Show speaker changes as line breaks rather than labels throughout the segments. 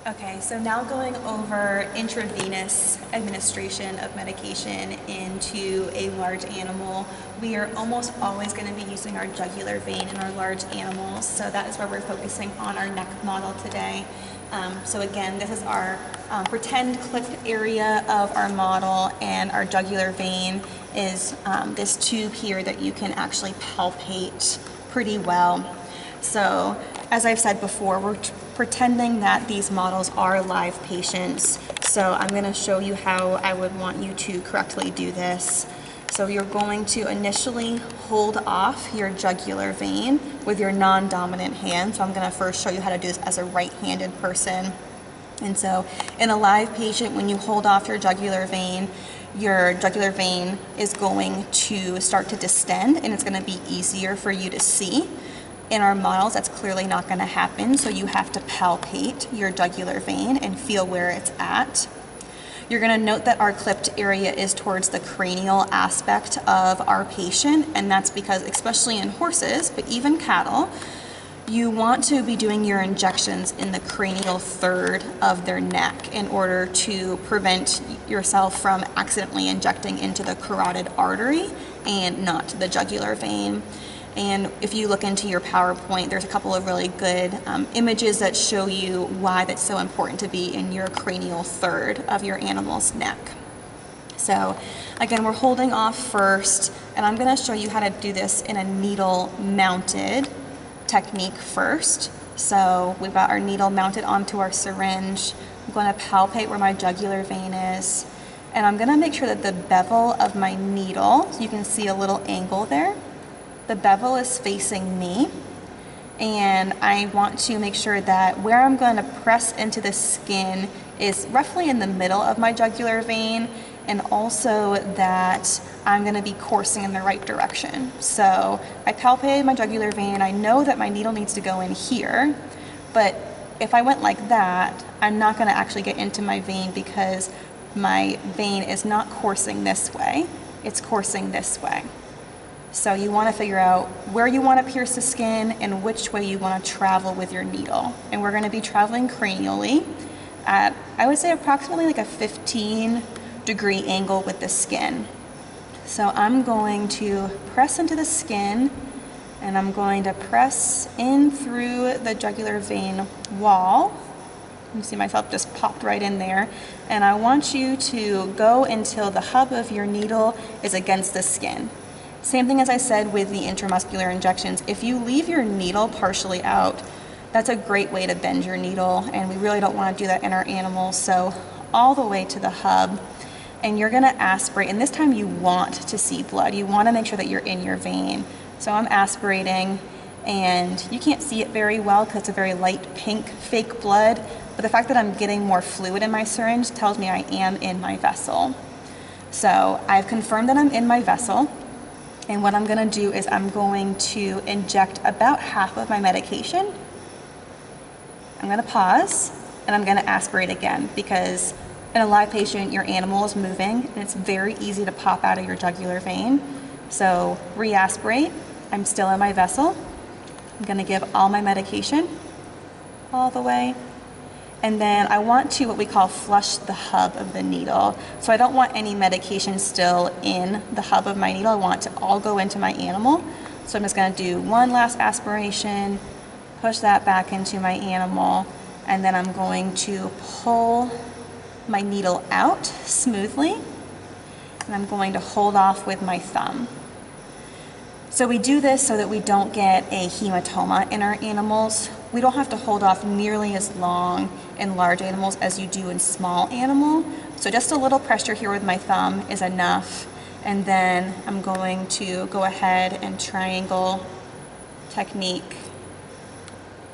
Okay, so now going over intravenous administration of medication into a large animal, we are almost always going to be using our jugular vein in our large animals, so that is where we're focusing on our neck model today. So again, this is our pretend clipped area of our model, and our jugular vein is this tube here that you can actually palpate pretty well. So as I've said before, we're pretending that these models are live patients. So I'm going to show you how I would want you to correctly do this. So you're going to initially hold off your jugular vein with your non-dominant hand. So I'm going to first show you how to do this as a right-handed person. And so in a live patient, when you hold off your jugular vein is going to start to distend, and it's going to be easier for you to see. In our models, that's clearly not going to happen, so you have to palpate your jugular vein and feel where it's at. You're going to note that our clipped area is towards the cranial aspect of our patient, and that's because, especially in horses, but even cattle, you want to be doing your injections in the cranial third of their neck in order to prevent yourself from accidentally injecting into the carotid artery and not the jugular vein. And if you look into your PowerPoint, there's a couple of really good images that show you why that's so important to be in your cranial third of your animal's neck. So again, we're holding off first, and I'm going to show you how to do this in a needle mounted technique first. So we've got our needle mounted onto our syringe. I'm going to palpate where my jugular vein is, and I'm going to make sure that the bevel of my needle, so you can see a little angle there, the bevel is facing me, and I want to make sure that where I'm going to press into the skin is roughly in the middle of my jugular vein, and also that I'm going to be coursing in the right direction. So I palpated my jugular vein. I know that my needle needs to go in here, but if I went like that, I'm not going to actually get into my vein because my vein is not coursing this way, it's coursing this way. So you want to figure out where you want to pierce the skin and which way you want to travel with your needle. And we're going to be traveling cranially at, I would say, approximately like a 15-degree angle with the skin. So I'm going to press into the skin, and I'm going to press in through the jugular vein wall. You see myself just popped right in there. And I want you to go until the hub of your needle is against the skin. Same thing as I said with the intramuscular injections. If you leave your needle partially out, that's a great way to bend your needle, and we really don't want to do that in our animals. So all the way to the hub, and you're going to aspirate, and this time you want to see blood. You want to make sure that you're in your vein. So I'm aspirating, and you can't see it very well because it's a very light pink fake blood, but the fact that I'm getting more fluid in my syringe tells me I am in my vessel. So I've confirmed that I'm in my vessel. And what I'm going to do is I'm going to inject about half of my medication. I'm going to pause, and I'm going to aspirate again, because in a live patient, your animal is moving, and it's very easy to pop out of your jugular vein. So re-aspirate. I'm still in my vessel. I'm going to give all my medication all the way. And then I want to, what we call, flush the hub of the needle. So I don't want any medication still in the hub of my needle. I want it to all go into my animal. So I'm just going to do one last aspiration, push that back into my animal, and then I'm going to pull my needle out smoothly, and I'm going to hold off with my thumb. So we do this so that we don't get a hematoma in our animals. We don't have to hold off nearly as long in large animals as you do in small animal. So just a little pressure here with my thumb is enough. And then I'm going to go ahead and triangle technique,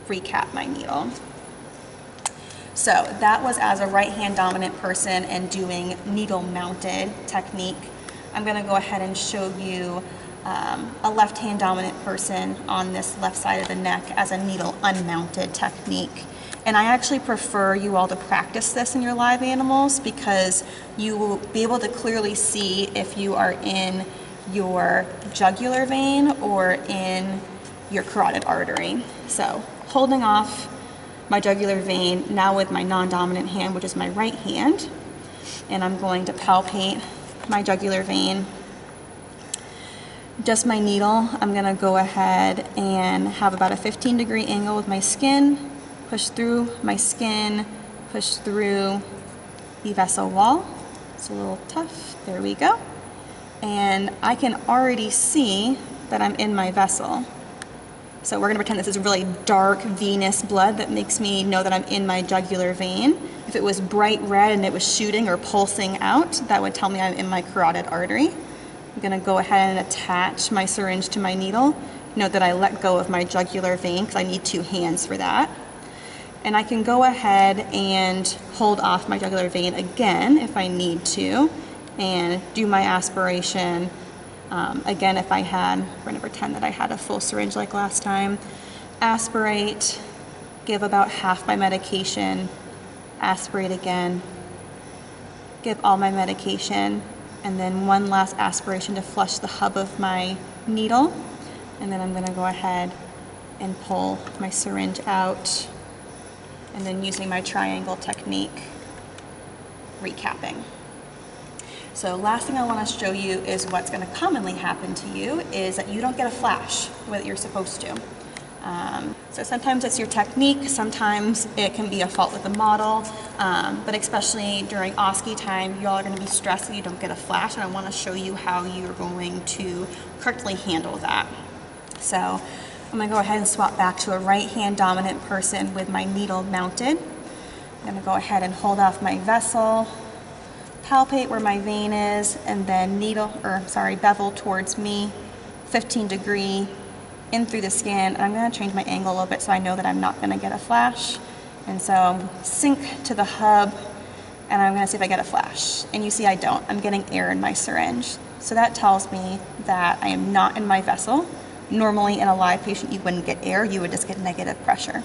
recap my needle. So that was as a right hand dominant person and doing needle mounted technique. I'm going to go ahead and show you a left hand dominant person on this left side of the neck as a needle unmounted technique. And I actually prefer you all to practice this in your live animals because you will be able to clearly see if you are in your jugular vein or in your carotid artery. So holding off my jugular vein now with my non-dominant hand, which is my right hand. And I'm going to palpate my jugular vein. Just my needle, I'm gonna go ahead and have about a 15-degree angle with my skin, push through my skin, push through the vessel wall. It's a little tough, there we go. And I can already see that I'm in my vessel. So we're gonna pretend this is really dark venous blood that makes me know that I'm in my jugular vein. If it was bright red and it was shooting or pulsing out, that would tell me I'm in my carotid artery. I'm gonna go ahead and attach my syringe to my needle. Note that I let go of my jugular vein because I need 2 hands for that. And I can go ahead and hold off my jugular vein again if I need to, and do my aspiration. Again, if I had, we're gonna pretend that I had a full syringe like last time. Aspirate, give about half my medication, aspirate again, give all my medication, and then one last aspiration to flush the hub of my needle. And then I'm gonna go ahead and pull my syringe out, and then using my triangle technique, recapping. So last thing I want to show you is what's going to commonly happen to you is that you don't get a flash the way that you're supposed to. So sometimes it's your technique, sometimes it can be a fault with the model, but especially during OSCE time, you all are going to be stressed that you don't get a flash, and I want to show you how you're going to correctly handle that. So I'm going to go ahead and swap back to a right hand dominant person with my needle mounted. I'm going to go ahead and hold off my vessel, palpate where my vein is, and then bevel towards me, 15-degree, in through the skin. I'm going to change my angle a little bit so I know that I'm not going to get a flash. And so sink to the hub, and I'm going to see if I get a flash. And you see I don't. I'm getting air in my syringe. So that tells me that I am not in my vessel. Normally in a live patient you wouldn't get air, you would just get negative pressure.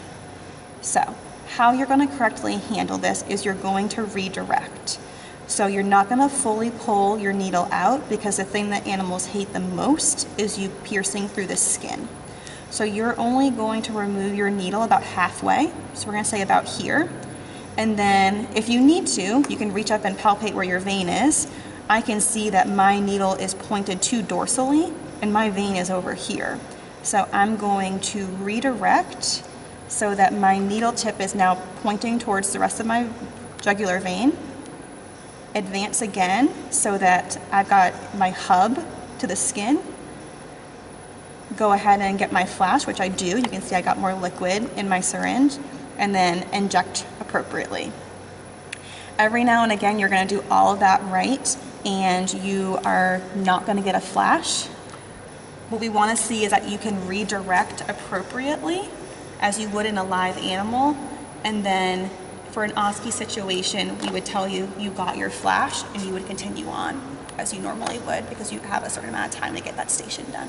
So how you're going to correctly handle this is you're going to redirect. So you're not going to fully pull your needle out, because the thing that animals hate the most is you piercing through the skin. So you're only going to remove your needle about halfway. So we're going to say about here. And then if you need to, you can reach up and palpate where your vein is. I can see that my needle is pointed too dorsally and my vein is over here. So I'm going to redirect so that my needle tip is now pointing towards the rest of my jugular vein. Advance again so that I've got my hub to the skin. Go ahead and get my flash, which I do. You can see I got more liquid in my syringe, and then inject appropriately. Every now and again, you're going to do all of that right, and you are not going to get a flash. What we want to see is that you can redirect appropriately as you would in a live animal, and then for an OSCE situation, we would tell you you got your flash, and you would continue on as you normally would, because you have a certain amount of time to get that station done.